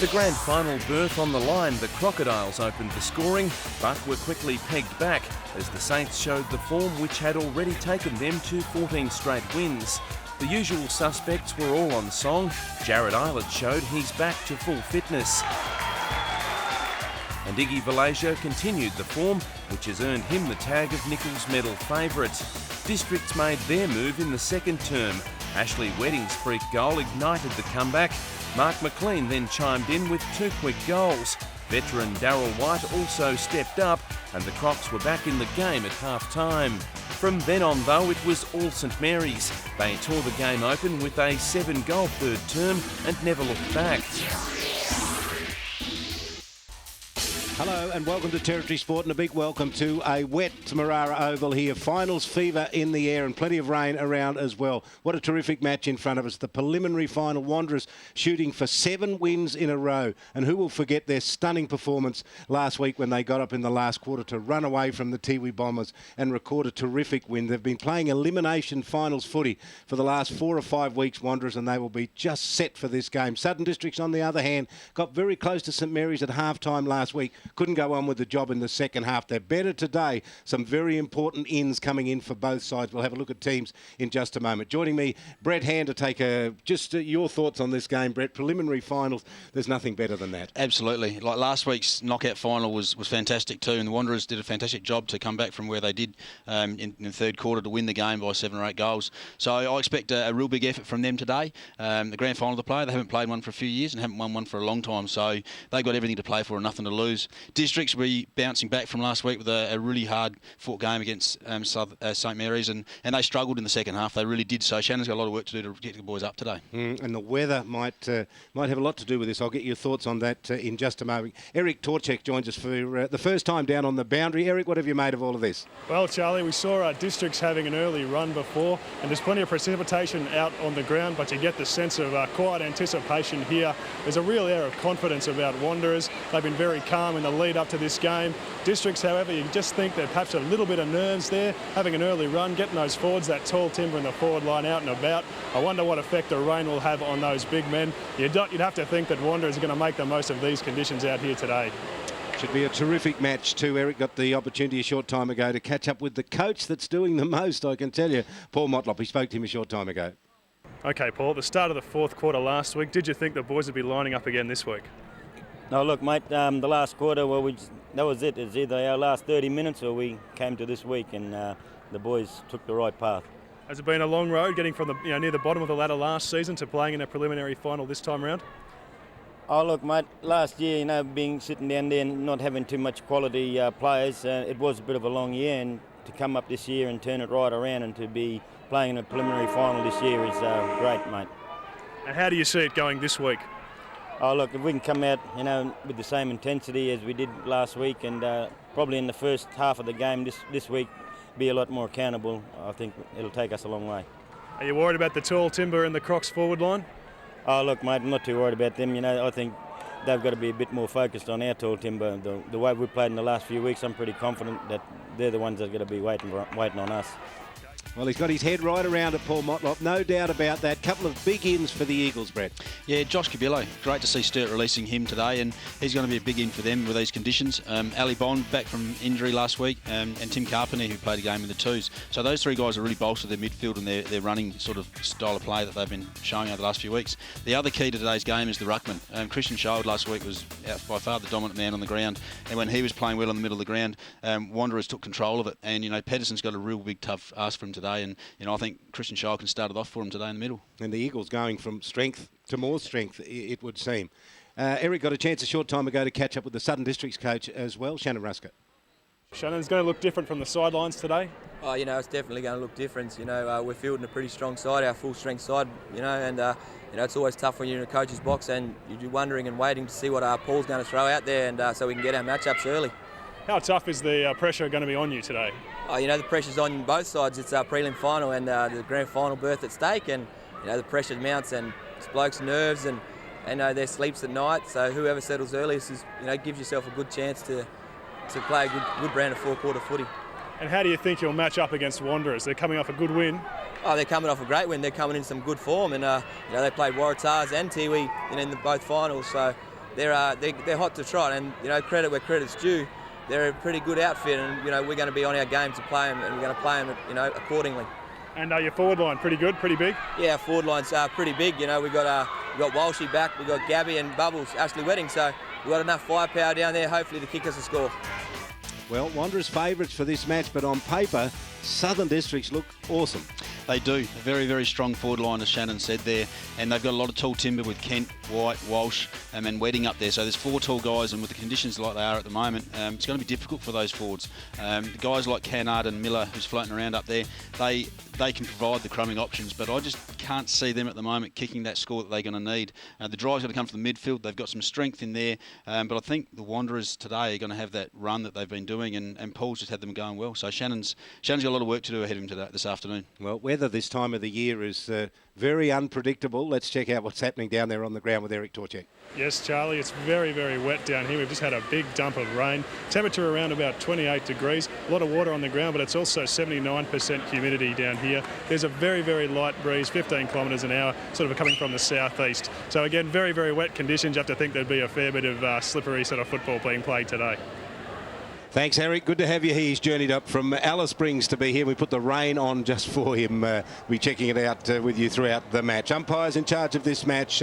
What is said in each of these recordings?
With a grand final berth on the line, the Crocodiles opened the scoring, but were quickly pegged back as the Saints showed the form which had already taken them to 14 straight wins. The usual suspects were all on song. Jared Eilert showed he's back to full fitness. And Iggy Valasia continued the form, which has earned him the tag of Nicholls medal favourite. Districts made their move in the second term. Ashley Wedding's freak goal ignited the comeback. Mark McLean then chimed in with 2 quick goals. Veteran Darryl White also stepped up, and the Crocs were back in the game at half-time. From then on, though, it was all St Mary's. They tore the game open with a 7-goal third term and never looked back. Hello and welcome to Territory Sport, and a big welcome to a wet Marara Oval here. Finals fever in the air and plenty of rain around as well. What a terrific match in front of us. The preliminary final, Wanderers shooting for 7 wins in a row. And who will forget their stunning performance last week when they got up in the last quarter to run away from the Tiwi Bombers and record a terrific win. They've been playing elimination finals footy for the last 4 or 5 weeks, Wanderers, and they will be just set for this game. Southern Districts, on the other hand, got very close to St Mary's at half-time last week. Couldn't go on with the job in the second half. They're better today. Some very important ins coming in for both sides. We'll have a look at teams in just a moment. Joining me, Brett Hand, to take your thoughts on this game, Brett. Preliminary finals, there's nothing better than that. Absolutely. Like last week's knockout final was fantastic too, and the Wanderers did a fantastic job to come back from where they did in the third quarter to win the game by 7 or 8 goals. So I expect a real big effort from them today. The grand final to play, they haven't played one for a few years and haven't won one for a long time, so they've got everything to play for and nothing to lose. Districts will be bouncing back from last week with a really hard-fought game against St Mary's, and they struggled in the second half. They really did. So Shannon's got a lot of work to do to get the boys up today. And the weather might have a lot to do with this. I'll get your thoughts on that in just a moment. Eric Torchek joins us for the first time down on the boundary. Eric, what have you made of all of this? Well, Charlie, we saw Districts having an early run before, and there's plenty of precipitation out on the ground, but you get the sense of quiet anticipation here. There's a real air of confidence about Wanderers. They've been very calm in the lead up to this game. Districts, however, you just think that perhaps a little bit of nerves there, having an early run, getting those forwards, that tall timber in the forward line out and about. I wonder what effect the rain will have on those big men. You'd have to think that Wanderers are going to make the most of these conditions out here today. Should be a terrific match too. Eric got the opportunity a short time ago to catch up with the coach that's doing the most, I can tell you, Paul Motlop. He spoke to him a short time ago. OK, Paul, at the start of the fourth quarter last week, did you think the boys would be lining up again this week? No, look, mate, the last quarter, well, that was it. It's either our last 30 minutes or we came to this week, and the boys took the right path. Has it been a long road getting from the near the bottom of the ladder last season to playing in a preliminary final this time round? Oh, look, mate, last year, being sitting down there and not having too much quality players, it was a bit of a long year, and to come up this year and turn it right around and to be playing in a preliminary final this year is great, mate. And how do you see it going this week? Oh, look, if we can come out, with the same intensity as we did last week, and probably in the first half of the game this week, be a lot more accountable, I think it'll take us a long way. Are you worried about the tall timber in the Crocs forward line? Oh, look, mate, I'm not too worried about them. I think they've got to be a bit more focused on our tall timber. The way we've played in the last few weeks, I'm pretty confident that they're the ones that are going to be waiting on us. Well, he's got his head right around it, Paul Motlop. No doubt about that. Couple of big ins for the Eagles, Brett. Yeah, Josh Cabillo. Great to see Sturt releasing him today, and he's going to be a big in for them with these conditions. Ali Bond back from injury last week, and Tim Carpenter, who played a game in the twos. So those 3 guys have really bolstered their midfield and their running sort of style of play that they've been showing over the last few weeks. The other key to today's game is the ruckman. Christian Child last week was by far the dominant man on the ground, and when he was playing well in the middle of the ground, Wanderers took control of it. And Pedersen's got a real big tough ask for him today, and I think Christian Child can start it off for him today in the middle. And the Eagles going from strength to more strength, it would seem. Eric got a chance a short time ago to catch up with the Southern Districts coach as well, Shannon Ruskett. Shannon's going to look different from the sidelines today? Oh, it's definitely going to look different. We're fielding a pretty strong side, our full-strength side, and it's always tough when you're in a coach's box and you're wondering and waiting to see what Paul's going to throw out there, and so we can get our matchups early. How tough is the pressure going to be on you today? Oh, the pressure's on both sides. It's our prelim final and the grand final berth at stake, and the pressure mounts, and it's blokes' nerves and their sleeps at night. So whoever settles earliest is, gives yourself a good chance to play a good brand of four-quarter footy. And how do you think you'll match up against Wanderers? They're coming off a good win. Oh, they're coming off a great win. They're coming in some good form, and they played Waratahs and Tiwi in both finals. So they're hot to trot, and credit where credit's due. They're a pretty good outfit, and we're going to be on our game to play them, and we're going to play them accordingly. And your forward line pretty good, pretty big? Yeah, our forward line's pretty big. We've got Walshy back, we've got Gabby and Bubbles, Ashley Wedding, so we've got enough firepower down there, hopefully, to kick us a score. Well, Wanderers favourites for this match, but on paper, Southern Districts look awesome. They do. A very, very strong forward line, as Shannon said there. And they've got a lot of tall timber with Kent, White, Walsh and Wedding up there. So there's 4 tall guys, and with the conditions like they are at the moment, it's going to be difficult for those forwards. The guys like Cannard and Miller, who's floating around up there, they can provide the crumbing options, but I just can't see them at the moment kicking that score that they're going to need. The drive's going to come from the midfield. They've got some strength in there, but I think the Wanderers today are going to have that run that they've been doing, and Paul's just had them going well. So Shannon's got a lot of work to do ahead of him this afternoon. Well, weather this time of the year is very unpredictable. Let's check out what's happening down there on the ground with Eric Torchek. Yes, Charlie, it's very, very wet down here. We've just had a big dump of rain. Temperature around about 28 degrees. A lot of water on the ground, but it's also 79% humidity down here. There's a very, very light breeze, 15 kilometres an hour, sort of coming from the southeast. So again, very, very wet conditions. You have to think there'd be a fair bit of slippery sort of football being played today. Thanks, Eric. Good to have you here. He's journeyed up from Alice Springs to be here. We put the rain on just for him. We'll be checking it out with you throughout the match. Umpires in charge of this match,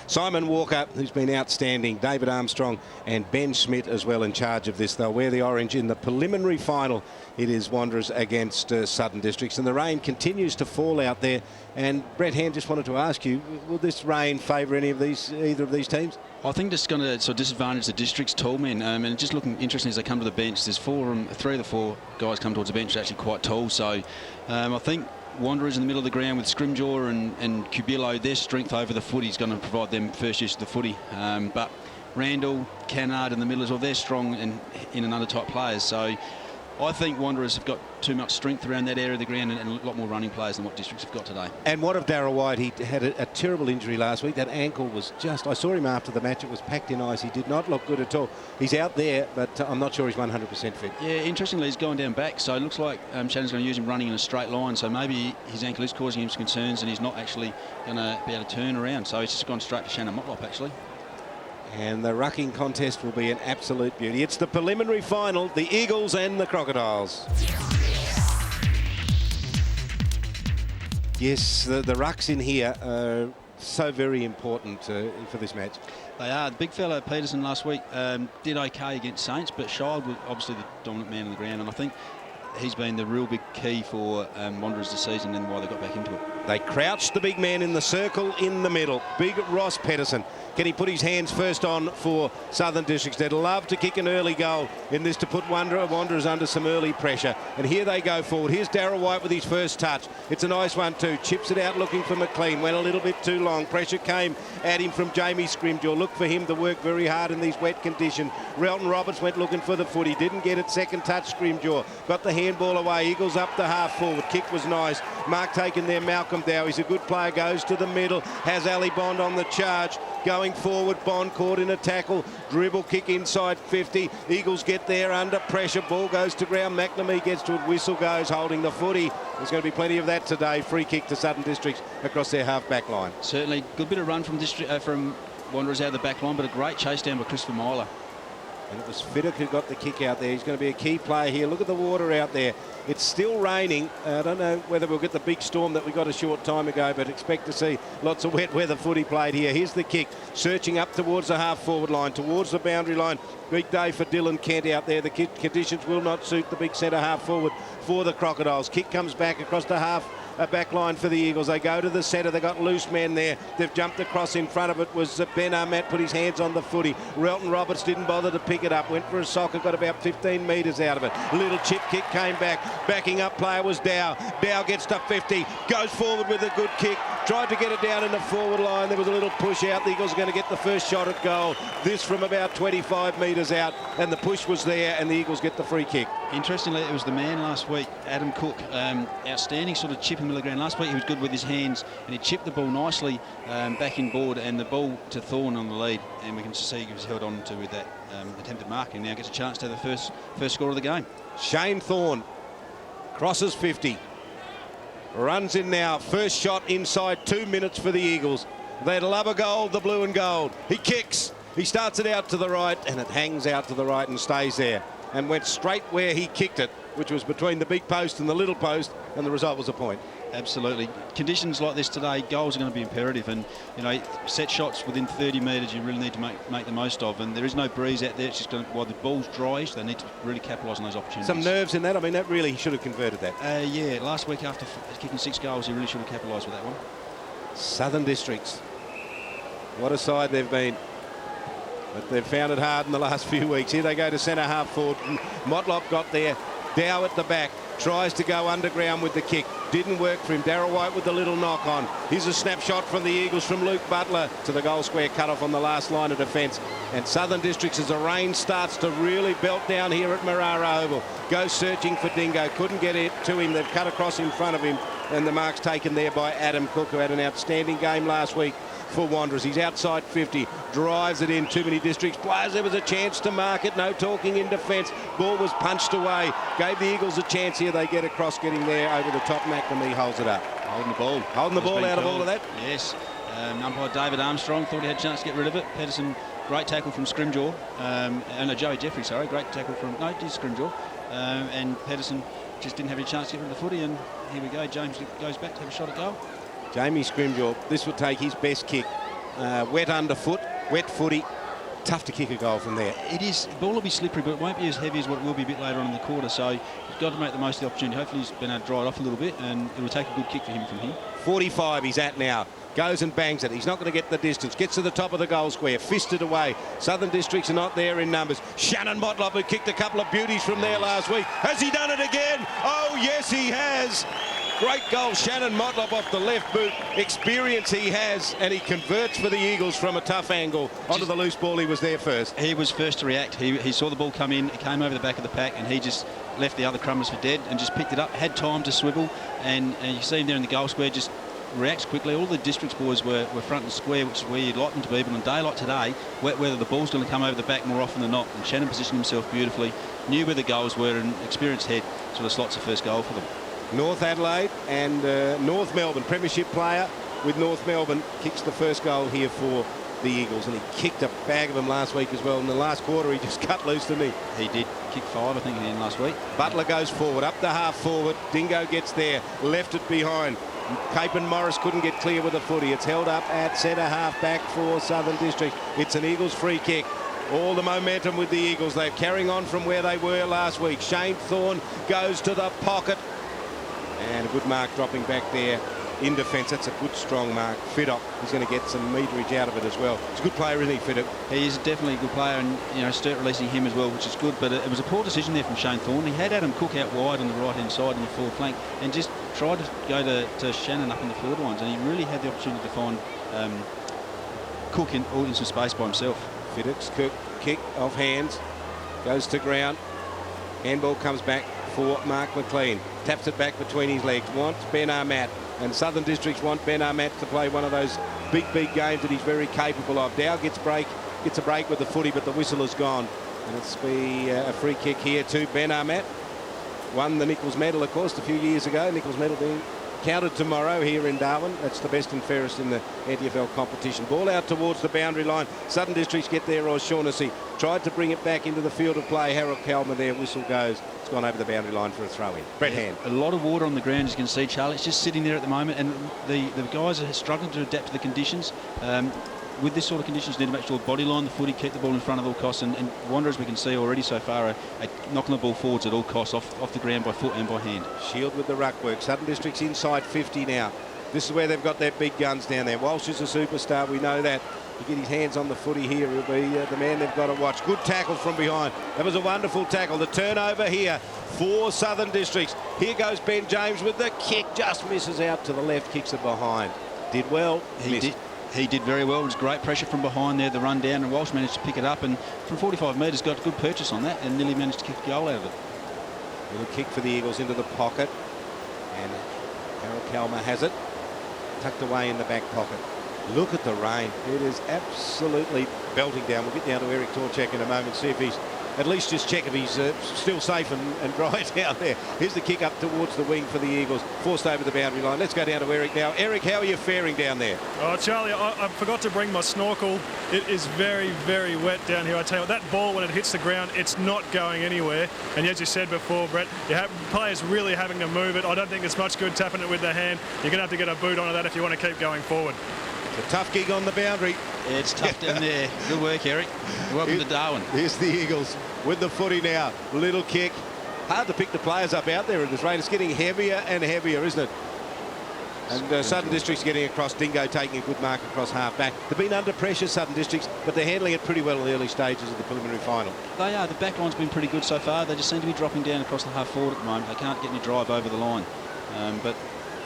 Simon Walker, who's been outstanding, David Armstrong and Ben Schmidt as well in charge of this. They'll wear the orange in the preliminary final. It is Wanderers against Southern Districts, and the rain continues to fall out there. And Brett Hand, just wanted to ask you, will this rain favour either of these teams? I think it's going to sort of disadvantage the District's tall men, and just looking interesting as they come to the bench. There's 3 of the 4 guys come towards the bench are actually quite tall, so I think Wanderers in the middle of the ground with Scrimgeour and Cubillo, their strength over the footy is going to provide them first use of the footy. But Randall, Cannard in the middle as well, they're strong and in and under type players, so I think Wanderers have got too much strength around that area of the ground and a lot more running players than what Districts have got today. And what of Darryl White? He had a terrible injury last week. That ankle was just... I saw him after the match. It was packed in ice. He did not look good at all. He's out there, but I'm not sure he's 100% fit. Yeah, interestingly, he's going down back, so it looks like Shannon's going to use him running in a straight line, so maybe his ankle is causing him some concerns and he's not actually going to be able to turn around. So he's just gone straight to Shannon Motlop, actually. And the rucking contest will be an absolute beauty. It's the preliminary final, the Eagles and the Crocodiles. Yes, the rucks in here are so very important for this match. They are. The big fella Peterson last week did okay against Saints, but Shield was obviously the dominant man on the ground, and I think he's been the real big key for Wanderers this season and why they got back into it. They crouched the big man in the circle in the middle. Big Ross Pedersen. Can he put his hands first on for Southern Districts? They'd love to kick an early goal in this to put Wanderers under some early pressure. And here they go forward. Here's Darryl White with his first touch. It's a nice one too. Chips it out looking for McLean. Went a little bit too long. Pressure came at him from Jamie Scrimgeour. Look for him to work very hard in these wet conditions. Relton Roberts went looking for the footy. Didn't get it. Second touch, Scrimgeour. Got the handball away. Eagles up the half forward. Kick was nice. Mark taken there. Malcolm Dow. He's a good player. Goes to the middle. Has Ali Bond on the charge. Going forward, Bond caught in a tackle. Dribble kick inside 50. Eagles get there under pressure. Ball goes to ground. McNamee gets to it. Whistle goes, holding the footy. There's going to be plenty of that today. Free kick to Southern Districts across their half-back line. Certainly. Good bit of run from Wanderers out of the back line, but a great chase down by Christopher Myler. And it was Fiddick who got the kick out there. He's going to be a key player here. Look at the water out there. It's still raining. I don't know whether we'll get the big storm that we got a short time ago, but expect to see lots of wet weather footy played here. Here's the kick, searching up towards the half-forward line, towards the boundary line. Big day for Dylan Kent out there. The conditions will not suit the big centre half-forward for the Crocodiles. Kick comes back across the back line for the Eagles. They go to the centre. They got loose men there. They've jumped across. In front of it was Ben Ahmet, put his hands on the footy. Relton Roberts didn't bother to pick it up. Went for a soccer, got about 15 metres out of it. Little chip kick came back. Backing up player was Dow. Dow gets to 50. Goes forward with a good kick. Tried to get it down in the forward line. There was a little push out. The Eagles are going to get the first shot at goal. This from about 25 metres out. And the push was there, and the Eagles get the free kick. Interestingly, it was the man last week, Adam Cook. Outstanding sort of chip in the middle of the ground. Last week he was good with his hands, and he chipped the ball nicely back in board, and the ball to Thorne on the lead. And we can see he was held on to with that attempted mark, and now gets a chance to have the first score of the game. Shane Thorne crosses 50. Runs in now. First shot inside 2 minutes for the Eagles. They'd love a goal, the blue and gold. He kicks. He starts it out to the right, and it hangs out to the right and stays there, and went straight where he kicked it, which was between the big post and the little post, and the result was a point. Absolutely. Conditions like this today, goals are going to be imperative, and set shots within 30 metres you really need to make the most of, and there is no breeze out there. It's just going to, while the ball's dryish, they need to really capitalise on those opportunities. Some nerves in that. I mean, that really, he should have converted that. Yeah, last week after kicking 6 goals, he really should have capitalised with that one. Southern Districts, what a side they've been. But they've found it hard in the last few weeks. Here they go to centre half forward. Motlop got there. Dow at the back. Tries to go underground with the kick. Didn't work for him. Darryl White with the little knock on. Here's a snapshot from the Eagles from Luke Butler to the goal square cut off on the last line of defence. And Southern Districts, as the rain starts to really belt down here at Marara Oval, goes searching for Dingo. Couldn't get it to him. They've cut across in front of him. And the mark's taken there by Adam Cook, who had an outstanding game last week for Wanderers. He's outside 50, drives it in. Too many Districts players. There was a chance to mark it. No talking in defence. Ball was punched away. Gave the Eagles a chance here. They get across, getting there over the top. McNamee holds it up. Holding the ball. Holding the ball out of all of that. Yes. Umpire David Armstrong thought he had a chance to get rid of it. Pedersen, great tackle from Scrimgeour. Joey Jeffrey, sorry. Great tackle from... No, it is Scrimgeour. And Pedersen just didn't have any chance to get rid of the footy, and here we go. James goes back to have a shot at goal. Jamie Scrimgeour, this would take his best kick. Wet underfoot, wet footy. Tough to kick a goal from there. It is. The ball will be slippery, but it won't be as heavy as what it will be a bit later on in the quarter. So he's got to make the most of the opportunity. Hopefully he's been able to dry it off a little bit, and it will take a good kick for him from here. 45 he's at now. Goes and bangs it. He's not going to get the distance. Gets to the top of the goal square. Fisted away. Southern Districts are not there in numbers. Shannon Motlop, who kicked a couple of beauties from there last week. Has he done it again? Oh, yes, he has. Great goal, Shannon Motlop off the left boot. Experience he has, and he converts for the Eagles from a tough angle onto the loose ball. He was there first. He was first to react. He saw the ball come in. It came over the back of the pack, and he just left the other crumbers for dead and just picked it up. Had time to swivel, and you see him there in the goal square, just reacts quickly. All the Districts boys were front and square, which is where you'd like them to be, but on a day like today, whether the ball's going to come over the back more often than not, and Shannon positioned himself beautifully, knew where the goals were, and experienced head sort of slots the first goal for them. North Adelaide and North Melbourne, premiership player with North Melbourne, kicks the first goal here for the Eagles, and he kicked a bag of them last week as well. In the last quarter, he just cut loose, didn't he? He did kick 5, I think, in last week. Butler goes forward, up the half forward. Dingo gets there, left it behind. Cape and Morris couldn't get clear with the footy. It's held up at centre half back for Southern District. It's an Eagles free kick. All the momentum with the Eagles. They're carrying on from where they were last week. Shane Thorne goes to the pocket. And a good mark dropping back there in defence. That's a good, strong mark. Fiddock is going to get some meterage out of it as well. He's a good player, isn't he, Fiddock? He is definitely a good player, and Sturt releasing him as well, which is good. But it was a poor decision there from Shane Thorne. He had Adam Cook out wide on the right-hand side in the forward flank, and just tried to go to Shannon up in the forward lines, and he really had the opportunity to find Cook in some space by himself. Fiddock's kick off hands, goes to ground. Handball comes back for Mark McLean. Taps it back between his legs. Wants Ben Armat. And Southern Districts want Ben Armat to play one of those big games that he's very capable of. Dow gets a break with the footy, but the whistle is gone. And it's be a free kick here to Ben Armat. Won the Nichols medal, of course, a few years ago. Nichols medal being counted tomorrow here in Darwin. That's the best and fairest in the NTFL competition. Ball out towards the boundary line. Southern Districts get there. O'Shaughnessy tried to bring it back into the field of play. Harold Kalman there. Whistle goes. It's gone over the boundary line for a throw-in. Brett Hand. A lot of water on the ground, as you can see, Charlie. It's just sitting there at the moment, and the guys are struggling to adapt to the conditions. With this sort of conditions, you need to make sure body line the footy, keep the ball in front at all costs, and Wanderers, we can see already so far, are knocking the ball forwards at all costs, off the ground by foot and by hand. Shield with the ruck work. Southern District's inside 50 now. This is where they've got their big guns down there. Walsh is a superstar, we know that. To get his hands on the footy here, he'll be the man they've got to watch. Good tackle from behind. That was a wonderful tackle. The turnover here for Southern Districts. Here goes Ben James with the kick. Just misses out to the left, kicks it behind. Did well. He did very well. It was great pressure from behind there, the run down, and Walsh managed to pick it up, and from 45 metres got a good purchase on that and nearly managed to kick a goal out of it. Little kick for the Eagles into the pocket, and Harold Kalma has it tucked away in the back pocket. Look at the rain. It is absolutely belting down. We'll get down to Eric Torchek in a moment, see if he's at least just check if he's still safe and dry down there. Here's the kick up towards the wing for the Eagles, forced over the boundary line. Let's go down to Eric now. Eric, how are you faring down there? Oh, Charlie, I forgot to bring my snorkel. It is very, very wet down here. I tell you, that ball, when it hits the ground, it's not going anywhere. And as you said before, Brett, you have players really having to move it. I don't think it's much good tapping it with the hand. You're going to have to get a boot onto that if you want to keep going forward. It's a tough gig on the boundary. Yeah, it's tough down there. Good work, Eric. Welcome to Darwin. Here's the Eagles with the footy now. Little kick. Hard to pick the players up out there in this rain. It's getting heavier and heavier, isn't it? And Southern District's getting across. Dingo taking a good mark across half back. They've been under pressure, Southern Districts, but they're handling it pretty well in the early stages of the preliminary final. They are. The back line's been pretty good so far. They just seem to be dropping down across the half forward at the moment. They can't get any drive over the line. But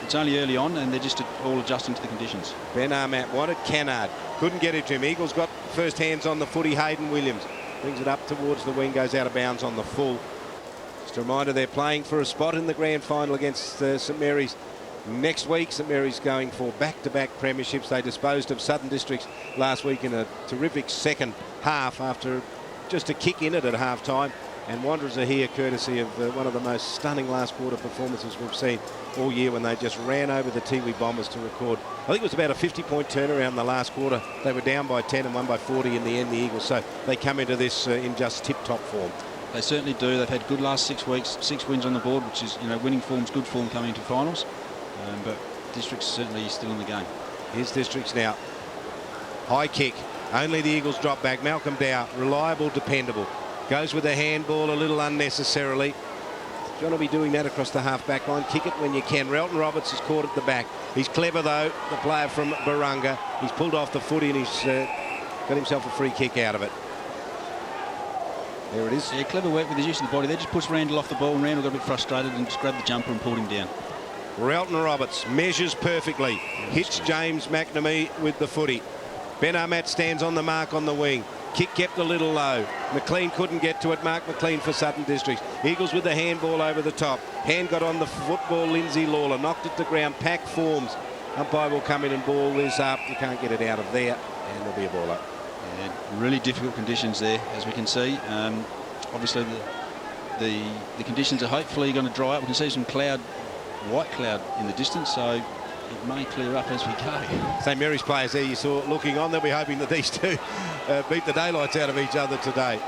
it's only early on, and they're just all adjusting to the conditions. Ben Armat wanted Cannard. Couldn't get it to him. Eagles got first hands on the footy. Hayden Williams brings it up towards the wing, goes out of bounds on the full. Just a reminder, they're playing for a spot in the grand final against St Mary's next week. St Mary's going for back-to-back premierships. They disposed of Southern Districts last week in a terrific second half after just a kick in it at half-time. And Wanderers are here courtesy of one of the most stunning last quarter performances we've seen all year, when they just ran over the Tiwi Bombers to record, I think it was about a 50-point turnaround in the last quarter. They were down by 10 and won by 40 in the end, the Eagles. So they come into this in just tip-top form. They certainly do. They've had good last 6 weeks, 6 wins on the board, which is, winning form's good form coming into finals. But Districts certainly still in the game. Here's Districts now. High kick. Only the Eagles drop back. Malcolm Dow, reliable, dependable. Goes with a handball a little unnecessarily. You want to be doing that across the half-back line. Kick it when you can. Relton Roberts is caught at the back. He's clever, though, the player from Barunga. He's pulled off the footy and he's got himself a free kick out of it. There it is. Yeah, clever work with his use of the body. They just pushed Randall off the ball, and Randall got a bit frustrated and just grabbed the jumper and pulled him down. Relton Roberts measures perfectly. Hits James McNamee with the footy. Ben Armat stands on the mark on the wing. Kick kept a little low. McLean couldn't get to it. Mark McLean for Sutton Districts. Eagles with the handball over the top. Hand got on the football. Lindsay Lawler knocked it to ground. Pack forms. Umpire will come in and ball this up. You can't get it out of there, and there'll be a ball up. Yeah, really difficult conditions there, as we can see. Obviously, the conditions are hopefully going to dry up. We can see some cloud, white cloud in the distance, so it may clear up as we go. St Mary's players there you saw looking on. They'll be hoping that these two beat the daylights out of each other today.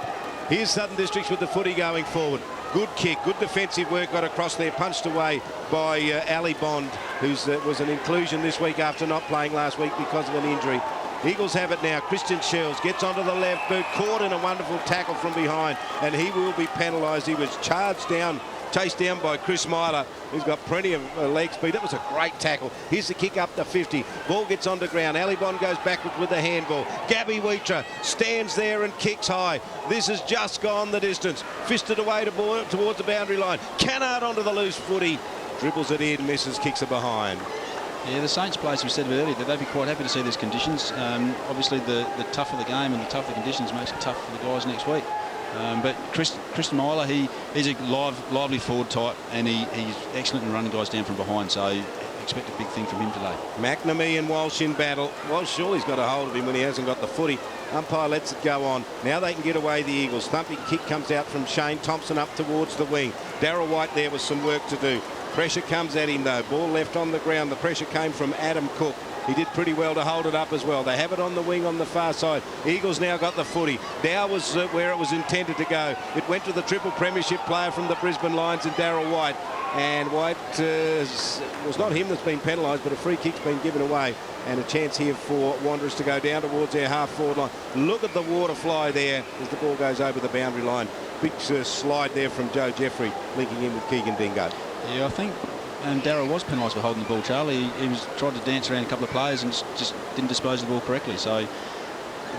Here's Southern Districts with the footy going forward. Good kick, good defensive work got across there, punched away by Ali Bond, who was an inclusion this week after not playing last week because of an injury. Eagles have it now. Christian Shells gets onto the left boot, caught in a wonderful tackle from behind, and he will be penalised. He was charged down, chased down by Chris Myler, who's got plenty of leg speed. That was a great tackle. Here's the kick up to 50. Ball gets onto ground. Ali Bond goes backwards with the handball. Gabby Wheatra stands there and kicks high. This has just gone the distance. Fisted away towards the boundary line. Cannard onto the loose footy. Dribbles it in, misses, kicks it behind. Yeah, the Saints players, we said earlier, that they'd be quite happy to see these conditions. Obviously, the tougher the game and the tougher the conditions makes it tough for the guys next week. But Christian Myler, he's a lively forward type, and he's excellent in running guys down from behind, so expect a big thing from him today. McNamee and Walsh in battle. Walsh surely's got a hold of him when he hasn't got the footy. Umpire lets it go on. Now they can get away the Eagles. Thumping kick comes out from Shane Thompson up towards the wing. Darryl White there with some work to do. Pressure comes at him though. Ball left on the ground. The pressure came from Adam Cook. He did pretty well to hold it up as well. They have it on the wing on the far side. Eagles now got the footy. Dow was where it was intended to go. It went to the triple premiership player from the Brisbane Lions in Darryl White. And White was not him that's been penalised, but a free kick's been given away. And a chance here for Wanderers to go down towards their half-forward line. Look at the water fly there as the ball goes over the boundary line. Big slide there from Joe Jeffrey, linking in with Keegan Dingo. Yeah, I think Darryl was penalised for holding the ball, Charlie. He tried to dance around a couple of players and just didn't dispose of the ball correctly. So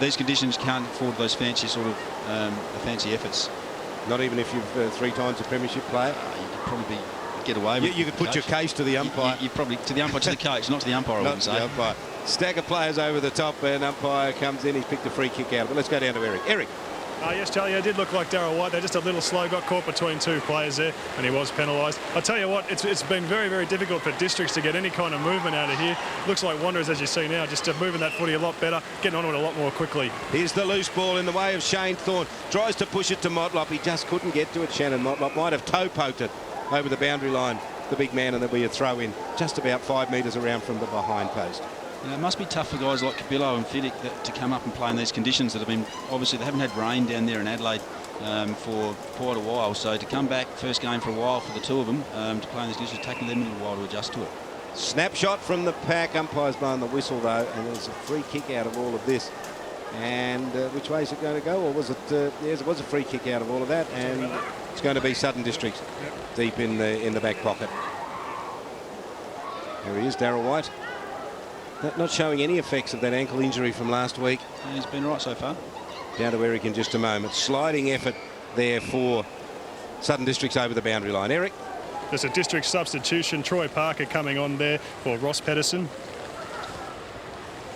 these conditions can't afford those fancy fancy efforts. Not even if you've 3 times a premiership player? You could probably get away with it. You could put your case to the umpire. You probably to the umpire, to the coach, not to the umpire, I wouldn't say. The umpire. Stack of players over the top, and umpire comes in. He's picked a free kick out. But let's go down to Eric. Eric. Yes, Charlie, it did look like Darryl White. They're just a little slow, got caught between two players there, and he was penalised. I'll tell you what, it's been very, very difficult for Districts to get any kind of movement out of here. Looks like Wanderers, as you see now, just moving that footy a lot better, getting onto it a lot more quickly. Here's the loose ball in the way of Shane Thorne. Tries to push it to Motlop. He just couldn't get to it. Shannon Motlop might have toe poked it over the boundary line, the big man, and there'll be a throw in just about 5 metres around from the behind post. It must be tough for guys like Cabillo and Fiddick to come up and play in these conditions that have been, obviously they haven't had rain down there in Adelaide for quite a while, so to come back first game for a while for the two of them to play in these conditions, taking them a little while to adjust to it. Snapshot from the pack. Umpire's blowing the whistle though, and there's a free kick out of all of this. And which way is it going to go? Or was it? Yes, it was a free kick out of all of that, and it's going to be Southern Districts deep in the back pocket. There he is, Darryl White. Not showing any effects of that ankle injury from last week. Yeah, he's been right so far. Down to Eric in just a moment. Sliding effort there for Southern Districts over the boundary line. Eric? There's a District substitution. Troy Parker coming on there for Ross Pedersen.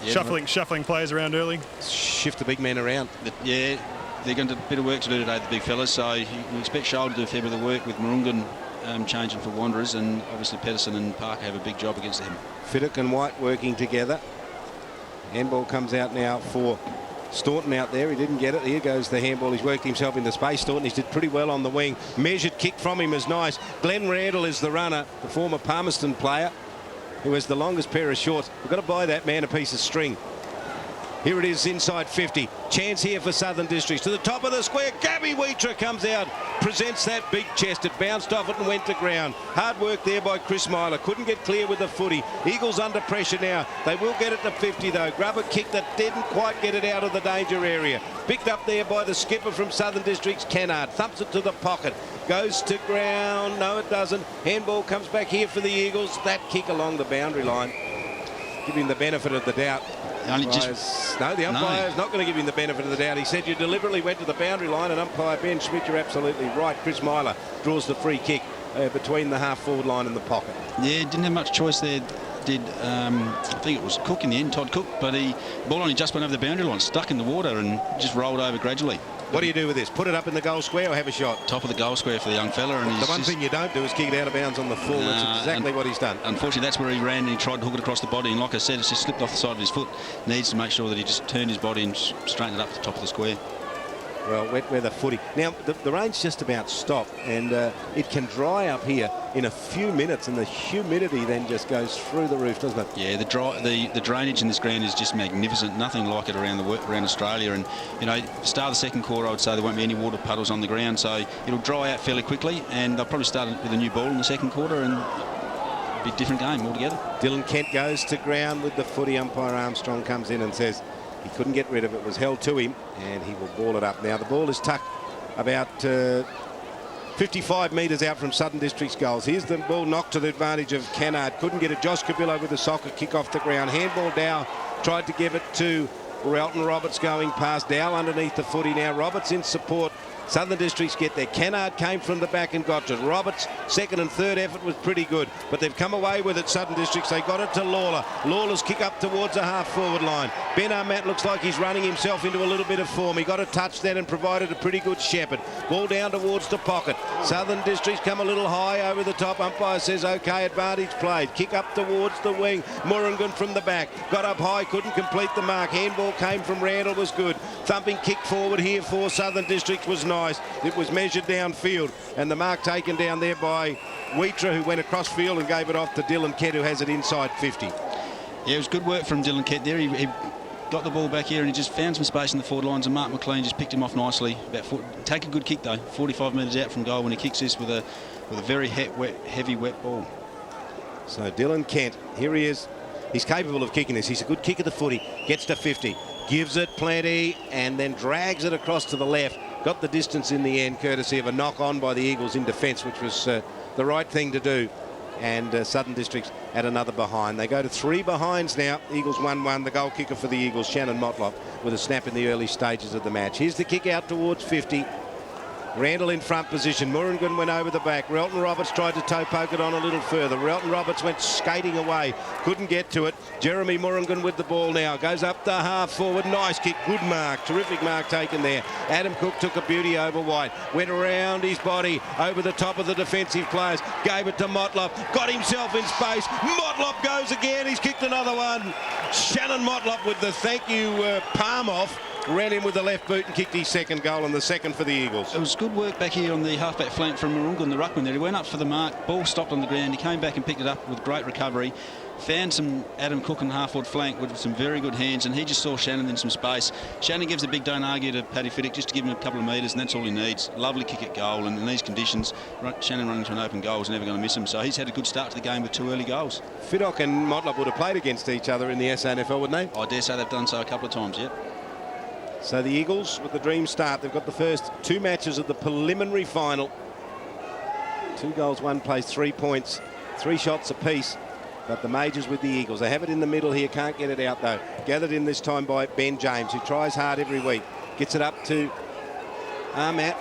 Yeah, shuffling players around early. Shift the big men around. Yeah, they're going to a bit of work to do today, the big fellas, so you can expect Shoal to do a fair bit of work with Marungan changing for Wanderers, and obviously Pedersen and Parker have a big job against him. Fiddick and White working together. Handball comes out now for Staunton out there. He didn't get it. Here goes the handball. He's worked himself into space. Staunton, he's did pretty well on the wing. Measured kick from him is nice. Glenn Randall is the runner, the former Palmerston player, who has the longest pair of shorts. We've got to buy that man a piece of string. Here it is inside 50. Chance here for Southern Districts. To the top of the square. Gabby Wheater comes out. Presents that big chest. It bounced off it and went to ground. Hard work there by Chris Myler. Couldn't get clear with the footy. Eagles under pressure now. They will get it to 50 though. Grubber kick that didn't quite get it out of the danger area. Picked up there by the skipper from Southern Districts, Kennard. Thumps it to the pocket. Goes to ground. No, it doesn't. Handball comes back here for the Eagles. That kick along the boundary line. Give him the benefit of the doubt. The umpire's not going to give him the benefit of the doubt. He said you deliberately went to the boundary line, and umpire Ben Schmidt, you're absolutely right. Chris Myler draws the free kick between the half-forward line and the pocket. Yeah, didn't have much choice there. I think it was Cook in the end, Todd Cook, but the ball only just went over the boundary line, stuck in the water and just rolled over gradually. What do you do with this? Put it up in the goal square or have a shot? Top of the goal square for the young fella. And the one thing you don't do is kick it out of bounds on the full. That's exactly what he's done. Unfortunately, that's where he ran and he tried to hook it across the body. And like I said, it's just slipped off the side of his foot. Needs to make sure that he just turned his body and straightened it up to the top of the square. Well, wet weather footy. Now, the rain's just about stopped, and it can dry up here in a few minutes, and the humidity then just goes through the roof, doesn't it? Yeah, the drainage in this ground is just magnificent. Nothing like it around Australia. And, you know, start of the second quarter, I would say there won't be any water puddles on the ground, so it'll dry out fairly quickly, and they'll probably start with a new ball in the second quarter, and it'll be a different game altogether. Dylan Kent goes to ground with the footy. Umpire Armstrong comes in and says he couldn't get rid of it. It was held to him, and he will ball it up. Now, the ball is tucked about 55 metres out from Southern District's goals. Here's the ball knocked to the advantage of Kennard. Couldn't get it. Josh Cabillo with the soccer kick off the ground. Handball. Dow tried to give it to Elton Roberts going past. Dow underneath the footy now. Roberts in support. Southern Districts get there. Kennard came from the back and got it. Roberts' second and third effort was pretty good, but they've come away with it, Southern Districts. They got it to Lawler. Lawler's kick up towards the half-forward line. Ben Armat looks like he's running himself into a little bit of form. He got a touch then and provided a pretty good shepherd. Ball down towards the pocket. Southern Districts come a little high over the top. Umpire says, OK, advantage played. Kick up towards the wing. Murungan from the back. Got up high, couldn't complete the mark. Handball came from Randall, was good. Thumping kick forward here for Southern Districts was nice. It was measured downfield, and the mark taken down there by Wheater, who went across field and gave it off to Dylan Kent, who has it inside 50. Yeah, it was good work from Dylan Kent there. He got the ball back here and he just found some space in the forward lines, and Mark McLean just picked him off nicely. Take a good kick though, 45 metres out from goal when he kicks this with a very heavy wet ball. So Dylan Kent, here he is. He's capable of kicking this. He's a good kick of the footy. Gets to 50, gives it plenty, and then drags it across to the left. Got the distance in the end, courtesy of a knock on by the Eagles in defence, which was the right thing to do. And Southern Districts at another behind. They go to 3 behinds now. Eagles 1-1. The goal kicker for the Eagles, Shannon Motlop, with a snap in the early stages of the match. Here's the kick out towards 50. Randall in front position. Murungan went over the back. Relton Roberts tried to toe poke it on a little further. Relton Roberts went skating away. Couldn't get to it. Jeremy Murungan with the ball now. Goes up the half forward. Nice kick. Good mark. Terrific mark taken there. Adam Cook took a beauty over White. Went around his body over the top of the defensive players. Gave it to Motlop. Got himself in space. Motlop goes again. He's kicked another one. Shannon Motlop with the thank you palm off. Ran in with the left boot and kicked his second goal, and the second for the Eagles. It was good work back here on the halfback flank from Murungan, the ruckman there. He went up for the mark, ball stopped on the ground, he came back and picked it up with great recovery. Found some Adam Cook on the half-forward flank with some very good hands, and he just saw Shannon in some space. Shannon gives a big don't argue to Paddy Fiddick just to give him a couple of metres, and that's all he needs. Lovely kick at goal, and in these conditions, Shannon running to an open goal is never going to miss him. So he's had a good start to the game with 2 early goals. Fiddock and Motlop would have played against each other in the SANFL, wouldn't they? I dare say they've done so a couple of times, yep. So the Eagles with the dream start. They've got the first 2 matches of the preliminary final. 2 goals, 1 place, 3 points, 3 shots apiece. But the majors with the Eagles. They have it in the middle here, can't get it out though. Gathered in this time by Ben James, who tries hard every week. Gets it up to Armat.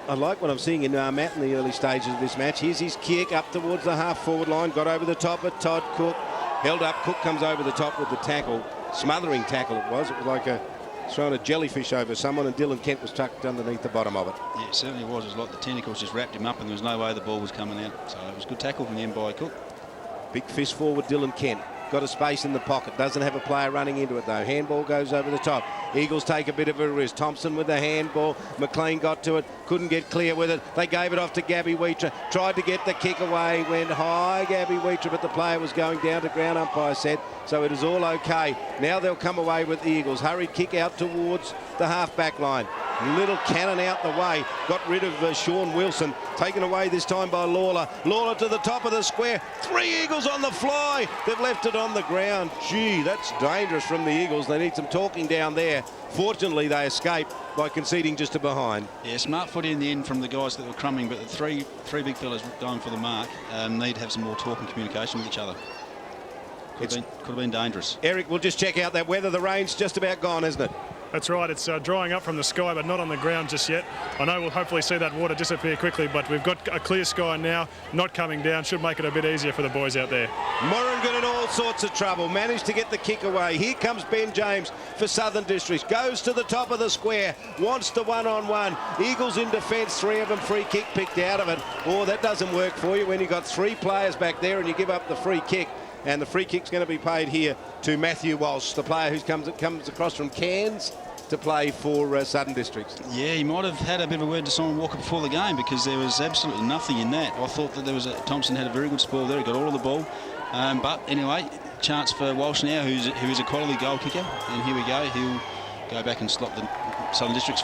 I like what I'm seeing in Armat in the early stages of this match. Here's his kick up towards the half-forward line. Got over the top of Todd Cook. Held up. Cook comes over the top with the tackle. Smothering tackle it was. It was like throwing a jellyfish over someone, and Dylan Kent was tucked underneath the bottom of it. Yeah, it certainly was. It was like the tentacles just wrapped him up, and there was no way the ball was coming out. So it was a good tackle from the end by Cook. Big fist forward Dylan Kent. Got a space in the pocket. Doesn't have a player running into it though. Handball goes over the top. Eagles take a bit of a risk. Thompson with the handball. McLean got to it. Couldn't get clear with it. They gave it off to Gabby Wheater. Tried to get the kick away. Went high, Gabby Wheater, but the player was going down to ground, umpire said. So it is all okay. Now they'll come away with the Eagles. Hurried kick out towards the half-back line. Little cannon out the way. Got rid of Sean Wilson. Taken away this time by Lawler. Lawler to the top of the square. 3 Eagles on the fly. They've left it on the ground. Gee, that's dangerous from the Eagles. They need some talking down there. Fortunately, they escaped by conceding just to behind. Yeah, smart footy in the end from the guys that were crumbing, but the three big fellas going for the mark need to have some more talk and communication with each other. Could have been dangerous. Eric, we'll just check out that weather. The rain's just about gone, isn't it? That's right, it's drying up from the sky, but not on the ground just yet. I know we'll hopefully see that water disappear quickly, but we've got a clear sky now, not coming down. Should make it a bit easier for the boys out there. Murungan in all sorts of trouble. Managed to get the kick away. Here comes Ben James for Southern Districts. Goes to the top of the square. Wants the one-on-one. Eagles in defence. 3 of them free kick picked out of it. Oh, that doesn't work for you when you've got 3 players back there and you give up the free kick. And the free kick's going to be paid here to Matthew Walsh, the player who comes across from Cairns to play for Southern Districts. Yeah, he might have had a bit of a word to Simon Walker before the game, because there was absolutely nothing in that. I thought that there was Thompson had a very good spoil there. He got all of the ball. But anyway, chance for Walsh now, who is a quality goal kicker. And here we go. He'll go back and slot the Southern Districts.